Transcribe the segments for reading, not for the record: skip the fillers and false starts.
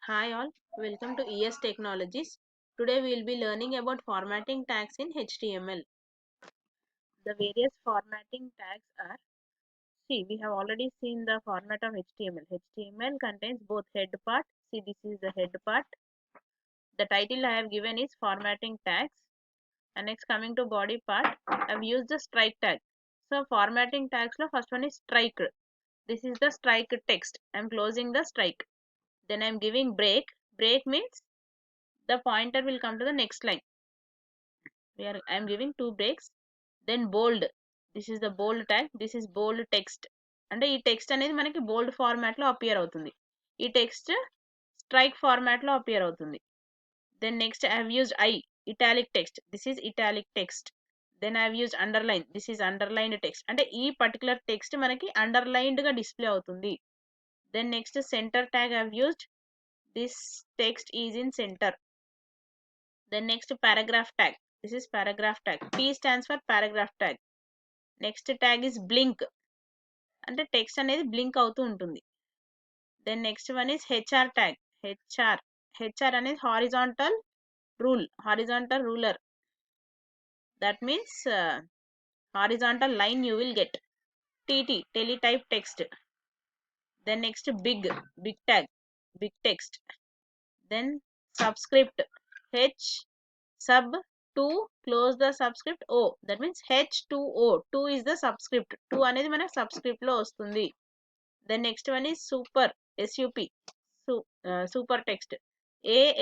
Hi all, welcome to ES Technologies. Today we will be learning about formatting tags in HTML. The various formatting tags are, we have already seen the format of HTML. HTML contains both head part, this is the head part. The title I have given is formatting tags. And next coming to body part, I have used the strike tag. So formatting tags, first one is strike. This is the strike text. I am closing the strike. Then I am giving break. Break means the pointer will come to the next line. I am giving two breaks. Then bold, this is the bold tag, this is bold text. అంటే ఈ text అనేది మనకి బోల్డ్ format లో appear అవుతుంది. ఈ text strike format లో appear అవుతుంది. Then next I have used italic text, this is italic text. Then I have used underline, this is underlined text. అంటే ఈ పర్టికులర్ టెక్స్ట్ మనకి అండర్లైన్డ్ గా డిస్ప్లే అవుతుంది. Then next center tag I have used, this text is in centre. Then next paragraph tag, this is paragraph tag. P stands for paragraph tag. Next tag is blink, అంటే text అనేది blink అవుతూ ఉంటుంది. Then next one is HR tag. HR అనేది horizontal ruler. That means horizontal line you will get. TT, teletype text. Then next big tag, big text. Then subscript, H sub 2, close the subscript O, that means H2O, 2 is the subscript, 2 అనేది మనకు subscript లో వస్తుంది. Then next one is super, SUP, super text.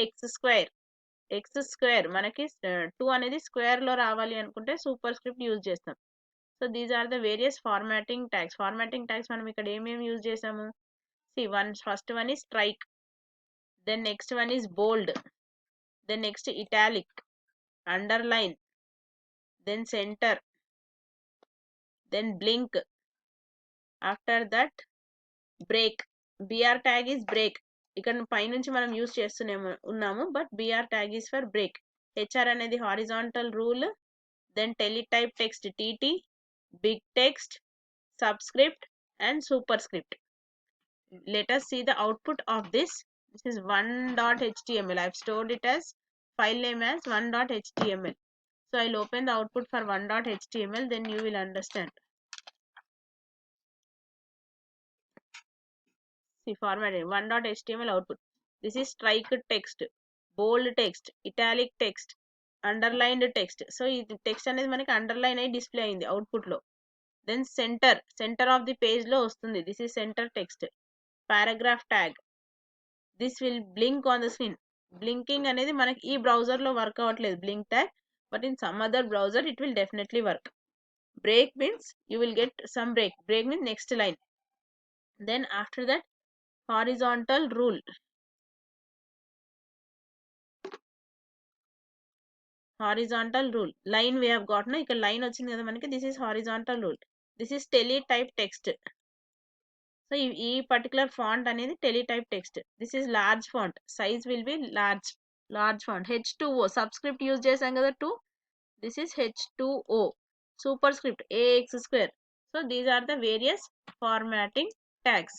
x square మనకి 2 అనేది square లో రావాలి అనుకుంటే superscript use చేస్తాం. So these are the various formatting tags. మనం ఇక్కడ ఏమేమి యూజ్ చేసాము? First one is strike, then next one is bold, then next italic, underline, then center, then blink, after that break. BR tag is break. ఇక్కడ పైనుంచి మనం use చేస్తూనే ఉన్నాము, but BR tag is for break. HR అనేది horizontal rule, then teletype text TT, big text, subscript and superscript. Let us see the output of this. This is 1.html. I've stored it as file name as 1.html. So I'll open the output for 1.html, then you will understand. See, formatted 1.html output. This is strike text, bold text, italic text, underlined text. So ఇది text అనేది మనకి underline అయి display అయింది output లో. Then centre of the page లో వస్తుంది. This is centre text. Paragraph tag, this will blink on the screen. Blinking అనేది మనకి ఈ బ్రౌజర్ లో వర్క్ అవ్వట్లేదు blink tag, but in some other browser it will definitely work. Break means you will get some break. Break means next line. Then after that horizontal rule. Line we have got, ఇక్కడ line వచ్చింది కదా మనకి. This is horizontal rule. This is teletype text. So ఈ particular font అనేది teletype text. This is large font, size will be large font. H2O subscript use చేసాం కదా 2. This is H2O. Super script AX square. So these are the various formatting tags.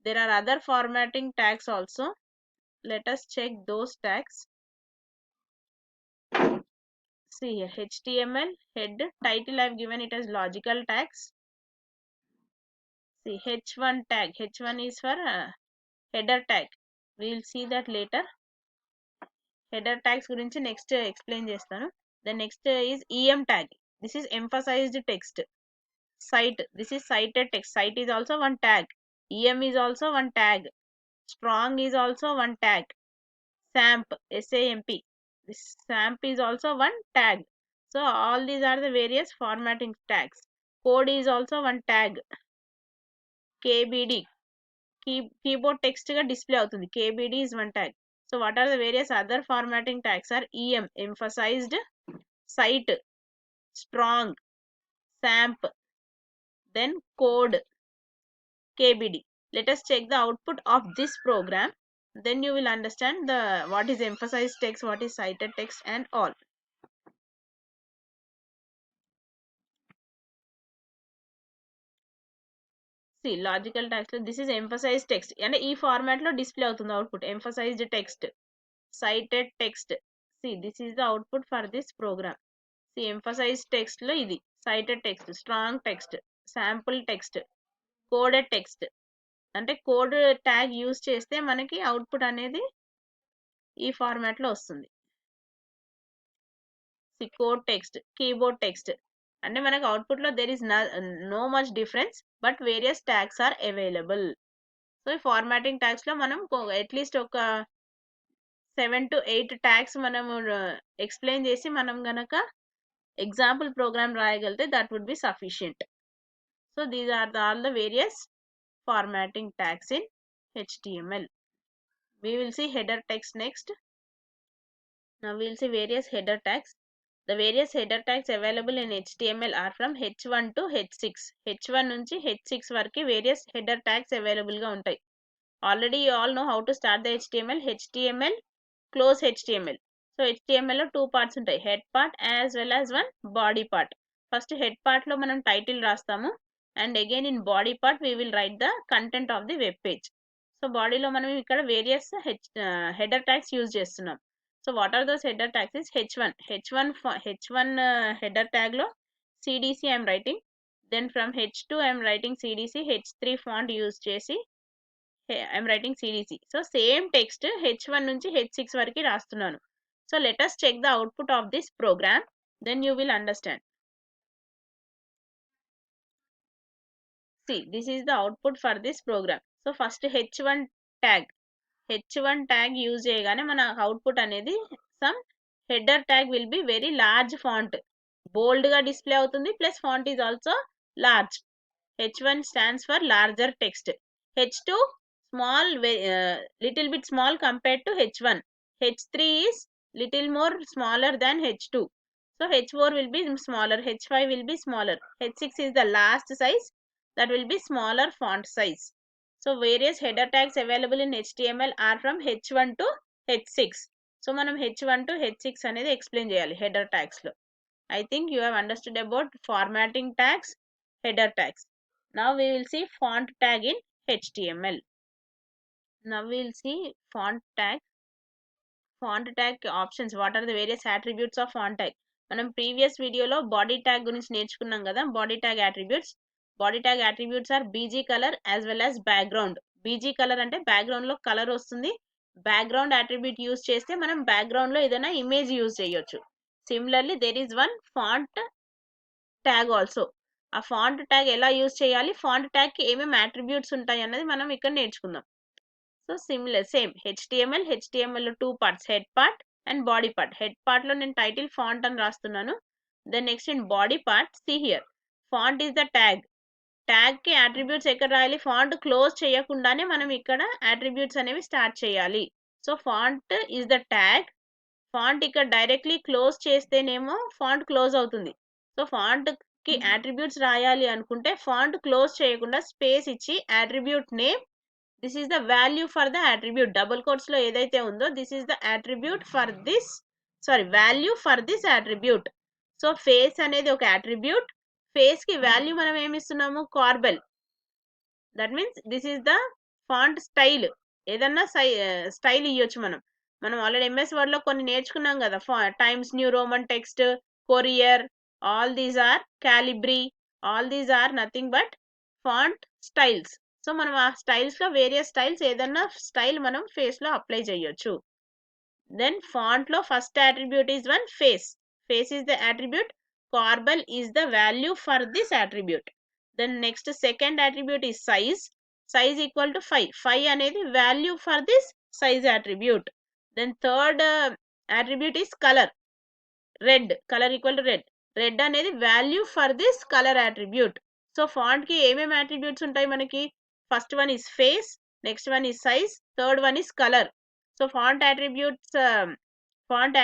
There are other formatting tags also. Let us check those tags. See here, HTML head title I have given it as logical tags. See H1 tag, H1 is for header tag. We will see that later. Header tags గురించి next explain చేస్తాను. The next is EM tag. This is emphasized text. Cite, this is cited text. Cite is also one tag. EM is also one tag. Strong is also one tag. SAMP, SAMP, this SAMP is also one tag. So all these are the various formatting tags. Code is also one tag. KBD, keyboard text ga display అవుతుంది. KBD is one tag. So what are the various other formatting tags are EM, emphasized, cite, strong, SAMP, then code, KBD. Let us check the output of this program, then you will understand the what is emphasized text, what is cited text and all. See logical text this is emphasise text అంటే ఈ format లో display అవుతుంది output. Emphasised text, cited text. See, this is the output for this program. See, emphasized text లో ఇది cited text, strong text, sample text, coded text. అంటే code tag use చేస్తే మనకి output అనేది ఈ ఫార్మాట్ లో వస్తుంది. See code text, keyboard text అంటే మనకి అవుట్పుట్ లో there is no much difference but various tags are available. So ఈ ఫార్మాటింగ్ ట్యాగ్స్ లో మనం అట్లీస్ట్ ఒక 7 to 8 ట్యాగ్స్ మనము ఎక్స్ప్లెయిన్ చేసి మనం గనక ఎగ్జాంపుల్ ప్రోగ్రామ్ రాయగలిగితే that would be sufficient. So these are all the various formatting tags in HTML. We will see header text next. Now we will see various header tags. The various header tags available in HTML are from H1 to H6. H1 నుంచి H6 వరకు various header tags available గా ఉంటాయి. Already you all know how to start the HTML, close HTML. So HTML లో 2 parts ఉంటాయి, head part as well as one body part. First head part లో మనం title రాస్తాము and again in body part we will write the content of the web page. So బాడీలో మనం ఇక్కడ various header tags use చేస్తున్నాం. So what are those header tags is H1 header tag లో CDC I'm writing, then from H2 I'm writing CDC, H3 font use చేసి I'm writing CDC. So same text H1 నుంచి H6 వరకు రాస్తున్నాను. So let us check the output of this program, then you will understand. See, this is the output for this program. So first H1 tag use చేయగానే మన output అనేది some header tag will be very large font, bold గా display అవుతుంది, plus font is also large. H1 stands for larger text. H2 small, little bit small compared to H1. H3 is little more smaller than H2. So H4 will be smaller, H5 will be smaller, H6 is the last size, that will be smaller font size. So various header tags available in HTML are from H1 to H6. So మనం H1 to H6 అనేది explain చేయాలి header tags లో. I think you have understood about formatting tags, header tags. Now we will see font tag in HTML. Now we will see font tag options. What are the various attributes of font tag? మనం previous వీడియోలో body tag గురించి నేర్చుకున్నాం కదా. Body tag attributes are BG colour as well as background. BG colour అంటే background లో colour వస్తుంది. Background attribute use చేస్తే మనం బ్యాక్గ్రౌండ్ లో ఏదైనా ఇమేజ్ యూజ్ చేయొచ్చు. Similarly there is one font tag also. ఆ ఫాంట్ ట్యాగ్ ఎలా యూజ్ చేయాలి, ఫాంట్ ట్యాగ్ కి ఏమేమి అట్రిబ్యూట్స్ ఉంటాయి అన్నది మనం ఇక్కడ నేర్చుకుందాం. సో సేమ్ HTML లో 2 parts, head part and body part. Head part లో నేను టైటిల్ ఫాంట్ అని రాస్తున్నాను. Then next in body part, see here font is the tag కి అట్రిబ్యూట్స్ ఎక్కడ రాయాలి, ఫాంట్ క్లోజ్ చేయకుండానే మనం ఇక్కడ అట్రిబ్యూట్స్ అనేవి స్టార్ట్ చేయాలి. So font is the tag. Font ఇక్కడ డైరెక్ట్లీ క్లోజ్ చేస్తేనేమో ఫాంట్ క్లోజ్ అవుతుంది. సో ఫాంట్ కి అట్రిబ్యూట్స్ రాయాలి అనుకుంటే ఫాంట్ క్లోజ్ చేయకుండా స్పేస్ ఇచ్చి attribute name, this is the value for the attribute, double quotes లో ఏదైతే ఉందో this is the attribute for this, value for this attribute. So face అనేది ఒక అట్రిబ్యూట్, ఫేస్ కి వాల్యూ మనం ఏమి ఇస్తున్నాము, Corbel. That means this is the font style. ఏదన్నా స్టైల్ ఇవ్వచ్చు మనం ఆల్రెడీ MS వర్డ్ లో కొన్ని నేర్చుకున్నాం కదా, Times New Roman text, Courier, all these are Calibri, all these are nothing but font styles. So మనం ఆ స్టైల్స్ లో వేరియస్ స్టైల్స్, ఏదన్నా స్టైల్ మనం ఫేస్ లో అప్లై చేయొచ్చు. దెన్ ఫాంట్ లో first attribute is one face is the attribute, Corbel is the value for this attribute. Then next second attribute is size equal to 5 అనేది value for this size attribute. Then third attribute is colour equal to red అనేది value for this colour attribute. So font కి ఏమేమి attributes ఉంటాయి మనకి, first one is face, next one is size, third one is colour. So font attributes, font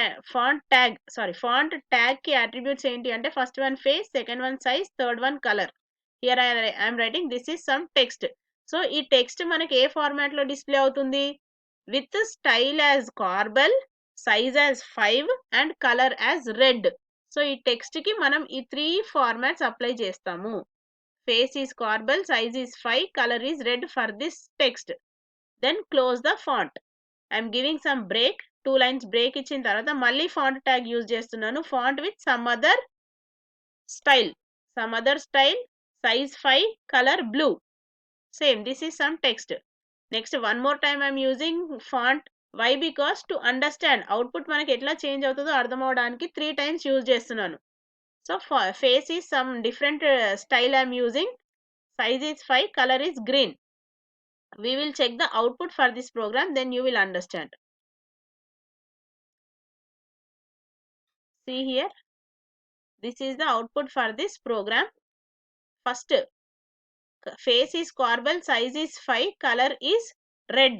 tag కి attributes ఏంటి అంటే first one face, second one size, third one colour. Here I'm writing this is some text. So ఈ text మనకి ఏ format లో display అవుతుంది, with style as Corbel, size as 5 and colour as red. So ఈ text కి మనం ఈ 3 formats apply చేస్తాము. face is corbel, size is 5, color is red for this text. Then close the font. I'm giving some break, 2 lines break ఇచ్చిన తర్వాత మళ్ళీ font tag use చేస్తున్నాను. Font with some other style, size 5, color blue. Same, this is some text. Next, one more time I'm using font. Why? Because to understand output మనకి ఎట్లా change అవుతుందో అర్థం అవడానికి 3 times use చేస్తున్నాను. So face is some different style I'm using. Size is 5, color is green. We will check the output for this program, then you will understand. See here, this is the output for this program. First, face is corbel, size is 5, color is red.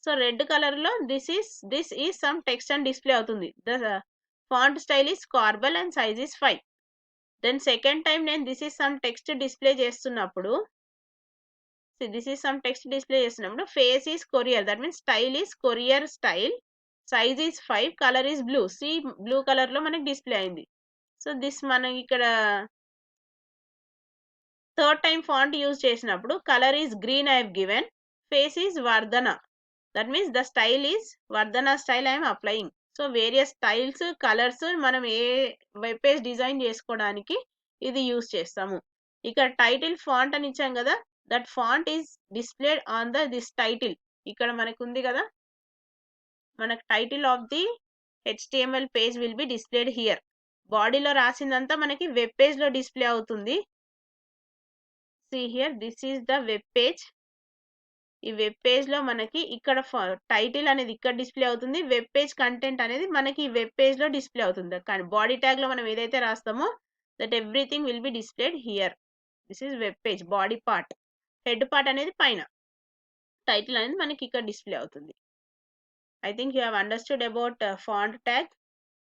So red color lo this is some text and display అవుతుంది. The font style is corbel and size is 5. Then second time నేను this is some text display చేస్తున్నప్పుడు, see this is some text display చేస్తున్నప్పుడు face is courier, that means style is courier style, size is 5, color is blue. See blue color లో మనకి display అయింది. So this మనకి ఇక్కడ third time font use చేసినప్పుడు colour is green I have given, face is Vardhana, that means the style is Vardhana style I'm applying. So various styles colours మనం ఏ web page design చేసుకోవడానికి ఇది use చేస్తాము. ఇక్కడ title font అని ఇచ్చాం కదా, that font is displayed on this title. ఇక్కడ మనకు ఉంది కదా, మనకు title of the HTML page will be displayed here. బాడీలో రాసిందంతా మనకి వెబ్ పేజ్ లో డిస్ప్లే అవుతుంది. See here, this is the web page. ఈ వెబ్ పేజ్ లో మనకి ఇక్కడ టైటిల్ అనేది ఇక్కడ డిస్ప్లే అవుతుంది, వెబ్ పేజ్ కంటెంట్ అనేది మనకి ఈ వెబ్ పేజ్ లో డిస్ప్లే అవుతుంది. కానీ బాడీ ట్యాగ్ లో మనం ఏదైతే రాస్తామో that everything will be displayed here. This is web page body part, head part అనేది పైన, టైటిల్ అనేది మనకి ఇక్కడ డిస్ప్లే అవుతుంది. I think you have understood about font tag,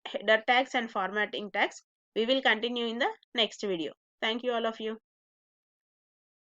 header tags and formatting tags. We will continue in the next video. Thank you all of you.